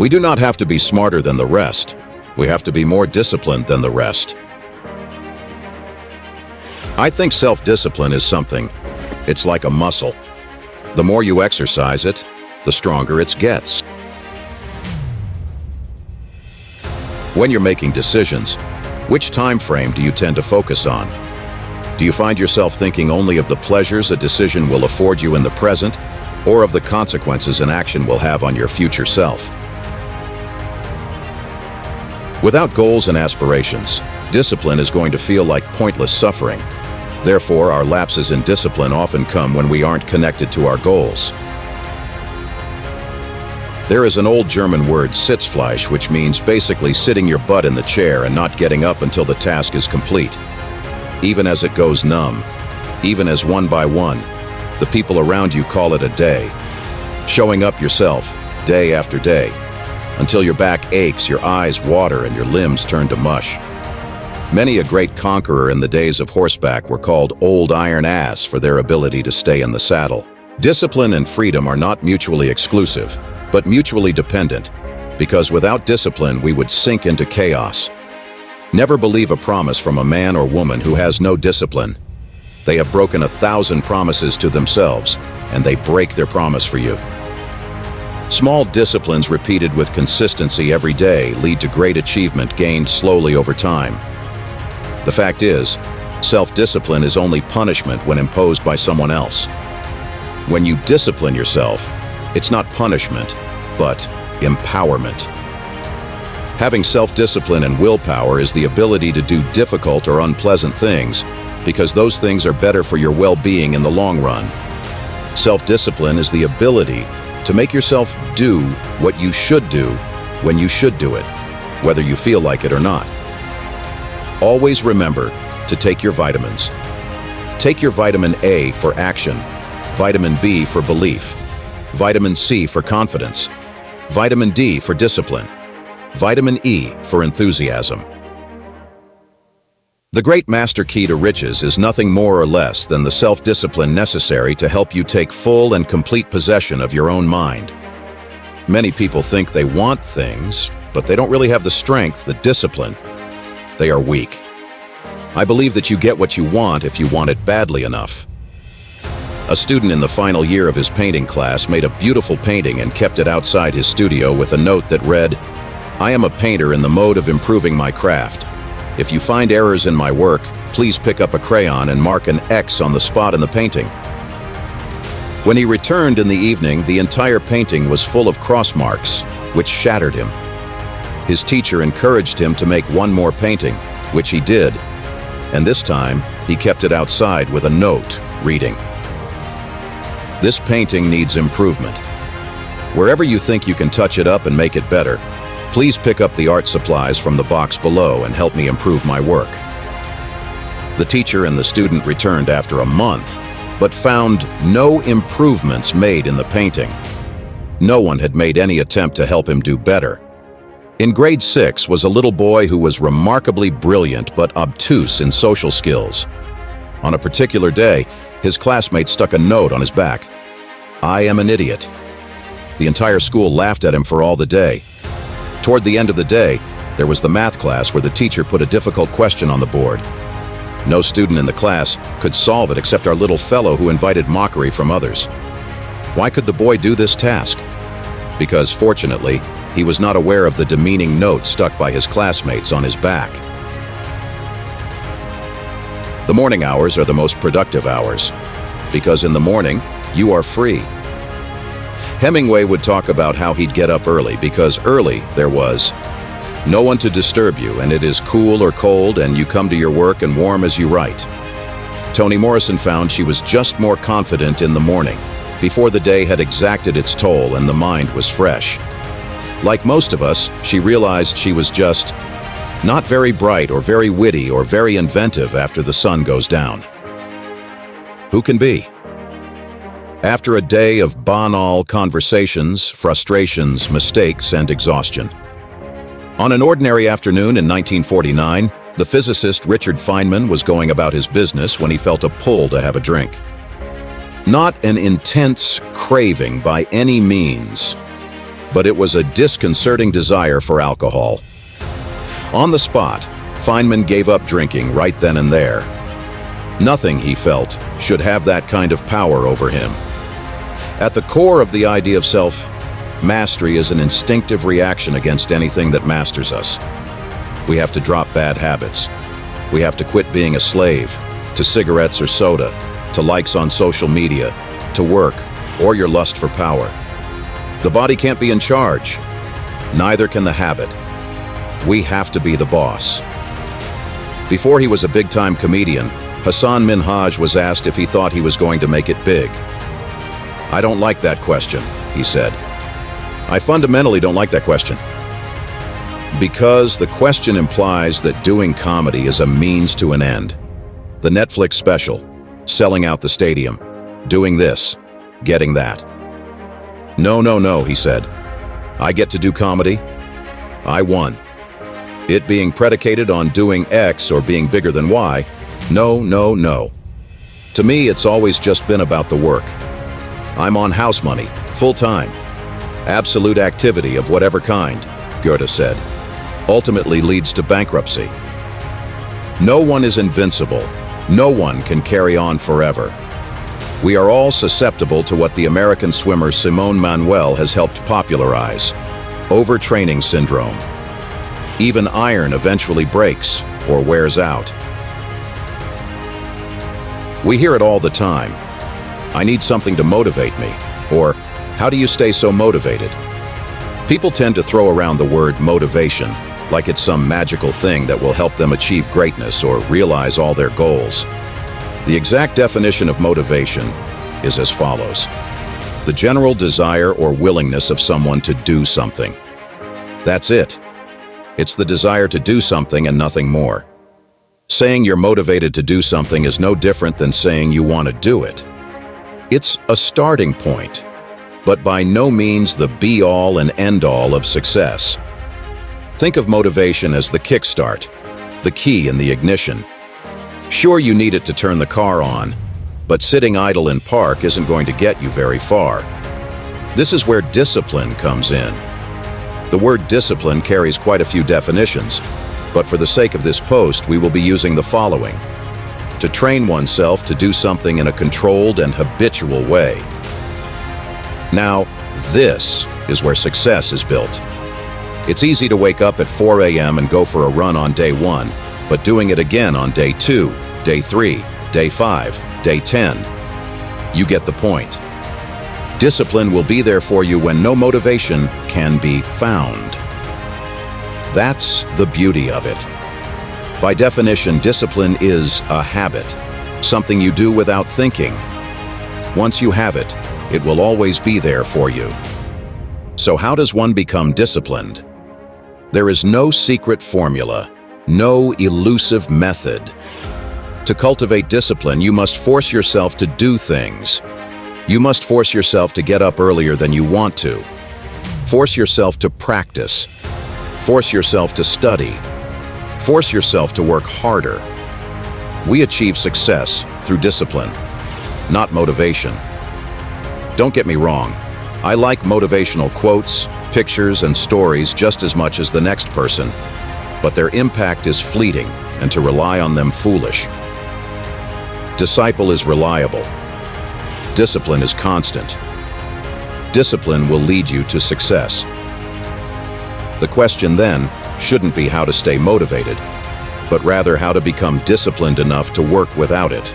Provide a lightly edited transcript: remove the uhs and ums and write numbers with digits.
We do not have to be smarter than the rest. We have to be more disciplined than the rest. I think self-discipline is something. It's like a muscle. The more you exercise it, the stronger it gets. When you're making decisions, which time frame do you tend to focus on? Do you find yourself thinking only of the pleasures a decision will afford you in the present, or of the consequences an action will have on your future self? Without goals and aspirations, discipline is going to feel like pointless suffering. Therefore, our lapses in discipline often come when we aren't connected to our goals. There is an old German word, Sitzfleisch, which means basically sitting your butt in the chair and not getting up until the task is complete. Even as it goes numb, even as one by one, the people around you call it a day. Showing up yourself, day after day, until your back aches, your eyes water, and your limbs turn to mush. Many a great conqueror in the days of horseback were called Old Iron Ass for their ability to stay in the saddle. Discipline and freedom are not mutually exclusive, but mutually dependent, because without discipline we would sink into chaos. Never believe a promise from a man or woman who has no discipline. They have broken 1,000 promises to themselves, and they break their promise for you. Small disciplines repeated with consistency every day lead to great achievement gained slowly over time. The fact is, self-discipline is only punishment when imposed by someone else. When you discipline yourself, it's not punishment, but empowerment. Having self-discipline and willpower is the ability to do difficult or unpleasant things, because those things are better for your well-being in the long run. Self-discipline is the ability to make yourself do what you should do when you should do it, whether you feel like it or not. Always remember to take your vitamins. Take your vitamin A for action, vitamin B for belief, vitamin C for confidence, vitamin D for discipline, vitamin E for enthusiasm. The great master key to riches is nothing more or less than the self-discipline necessary to help you take full and complete possession of your own mind. Many people think they want things, but they don't really have the strength, the discipline. They are weak. I believe that you get what you want if you want it badly enough. A student in the final year of his painting class made a beautiful painting and kept it outside his studio with a note that read, "I am a painter in the mode of improving my craft. If you find errors in my work, please pick up a crayon and mark an X on the spot in the painting." When he returned in the evening, the entire painting was full of cross marks, which shattered him. His teacher encouraged him to make one more painting, which he did, and this time he kept it outside with a note reading, "This painting needs improvement. Wherever you think you can touch it up and make it better, please pick up the art supplies from the box below and help me improve my work." The teacher and the student returned after a month, but found no improvements made in the painting. No one had made any attempt to help him do better. In grade 6 was a little boy who was remarkably brilliant but obtuse in social skills. On a particular day, his classmate stuck a note on his back, "I am an idiot." The entire school laughed at him for all the day. Toward the end of the day, there was the math class where the teacher put a difficult question on the board. No student in the class could solve it except our little fellow who invited mockery from others. Why could the boy do this task? Because, fortunately, he was not aware of the demeaning note stuck by his classmates on his back. The morning hours are the most productive hours, because in the morning, you are free. Hemingway would talk about how he'd get up early because early there was no one to disturb you, and it is cool or cold, and you come to your work and warm as you write. Toni Morrison found she was just more confident in the morning, before the day had exacted its toll and the mind was fresh. Like most of us, she realized she was just not very bright or very witty or very inventive after the sun goes down. Who can be? After a day of banal conversations, frustrations, mistakes, and exhaustion. On an ordinary afternoon in 1949, the physicist Richard Feynman was going about his business when he felt a pull to have a drink. Not an intense craving by any means. but it was a disconcerting desire for alcohol. On the spot, Feynman gave up drinking right then and there. Nothing, he felt, should have that kind of power over him. At the core of the idea of self-mastery is an instinctive reaction against anything that masters us. We have to drop bad habits. We have to quit being a slave to cigarettes or soda, to likes on social media, to work, or your lust for power. The body can't be in charge. Neither can the habit. We have to be the boss. Before he was a big-time comedian, Hasan Minhaj was asked if he thought he was going to make it big. "I don't like that question," he said. "I fundamentally don't like that question." Because the question implies that doing comedy is a means to an end. The Netflix special, selling out the stadium, doing this, getting that. No, he said. I get to do comedy. I won. It being predicated on doing X or being bigger than Y, no. To me, it's always just been about the work. I'm on house money, full-time. Absolute activity of whatever kind, Goethe said, ultimately leads to bankruptcy. No one is invincible. No one can carry on forever. We are all susceptible to what the American swimmer Simone Manuel has helped popularize, overtraining syndrome. Even iron eventually breaks or wears out. We hear it all the time. I need something to motivate me, or how do you stay so motivated? People tend to throw around the word motivation like it's some magical thing that will help them achieve greatness or realize all their goals. The exact definition of motivation is as follows: the general desire or willingness of someone to do something. That's it. It's the desire to do something and nothing more. Saying you're motivated to do something is no different than saying you want to do it. It's a starting point, but by no means the be-all and end-all of success. Think of motivation as the kickstart, the key in the ignition. Sure, you need it to turn the car on, but sitting idle in park isn't going to get you very far. This is where discipline comes in. The word discipline carries quite a few definitions, but for the sake of this post, we will be using the following: to train oneself to do something in a controlled and habitual way. Now, this is where success is built. It's easy to wake up at 4 a.m. and go for a run on day 1, but doing it again on day 2, day 3, day 5, day 10. You get the point. Discipline will be there for you when no motivation can be found. That's the beauty of it. By definition, discipline is a habit, something you do without thinking. Once you have it, it will always be there for you. So how does one become disciplined? There is no secret formula, no elusive method. To cultivate discipline, you must force yourself to do things. You must force yourself to get up earlier than you want to. Force yourself to practice. Force yourself to study. Force yourself to work harder. We achieve success through discipline, not motivation. Don't get me wrong. I like motivational quotes, pictures, and stories just as much as the next person, but their impact is fleeting, and to rely on them foolish. Disciple is reliable. Discipline is constant. Discipline will lead you to success. The question then shouldn't be how to stay motivated, but rather how to become disciplined enough to work without it.